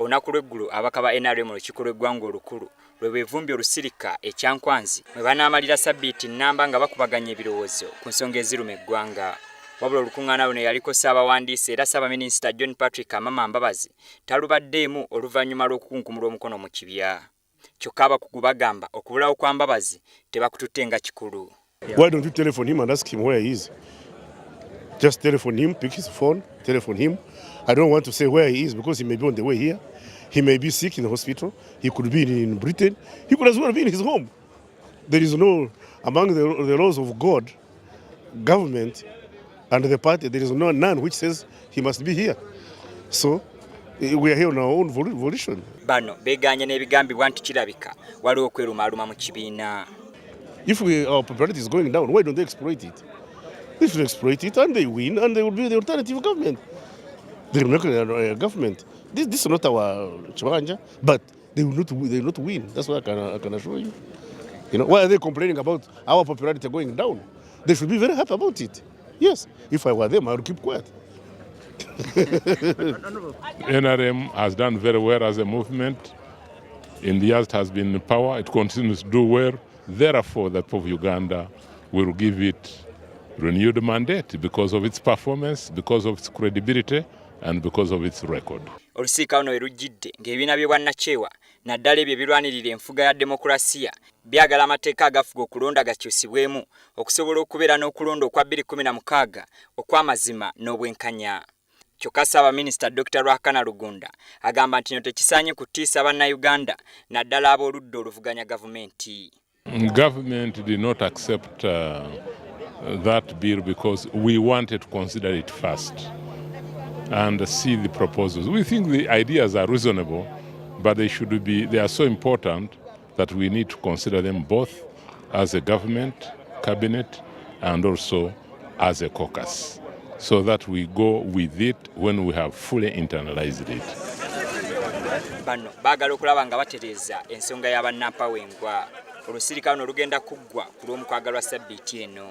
Olunaku lw'eggulu abaka ba NRM olukiiko lw'eggwanga olukulu lwe bwevumbi olusirika ekyankwanzi mwe banaamalira sabbiiti nnamba nga bakubaganya ebirowoozo ku nsonga eziruma eggwanga. Wabula olukuŋŋaana luno yaliko Ssaabawandiisi era Ssaabaminisita John Patrick Amama Mbabazi talubaddeemu oluvannyuma lw'okukunkumula omukono mu kibya. Kyokka abakugu bagamba okubulawo kwa Mbabazi tebakututte nga kikulu. Why don't you telephone him and ask him where he is? Just telephone him, pick his phone, telephone him. I don't want to say where he is because he may be on the way here. He may be sick in the hospital. He could be in Britain. He could as well be in his home. There is no, among the laws of God, government, and the party, there is none which says he must be here. So we are here on our own volition. Bano beganye n'ebigambibwa nti kirabika waliwo okwerumaaluma mu kibiina. If our popularity is going down, why don't they exploit it? They should exploit it and they win and they will be the alternative government. They will make a government. This is not our Chibanja, but they will not win. That's what I can assure you. You know, why are they complaining about our popularity going down? They should be very happy about it. Yes, if I were them, I would keep quiet. NRM has done very well as a movement. In the years it has been in power, it continues to do well. Therefore, the people of Uganda will give it renewed mandate because of its performance, because of its credibility, and because of its record. Olusiika luno erujjidde ng'ebibiina by'obwannakyewa naddala ebyo ebirwanirira enfuga ya demokrasiya byagala amateeka agafuga okulonda gakyusibwemu okusobola okubeera n'okulonda okwa 2016 okw'amazima n'obwenkanya. Kyokka Ssaabaminisita Dr. Rwakana Rugunda agamba nti kino tekisaanye kutiisa bannayuganda naddala ab'oludda oluvuganya gavumenti. Government did not accept that bill because we wanted to consider it first and see the proposals. We think the ideas are reasonable, but they are so important that we need to consider them both as a government, cabinet, and also as a caucus, so that we go with it when we have fully internalized it. Bano baagala okulaba nga batereeza ensonga y'abannampawengwa. Olusirika luno lugenda kuggwa ku lw'omukwagalwa sabbiiti eno.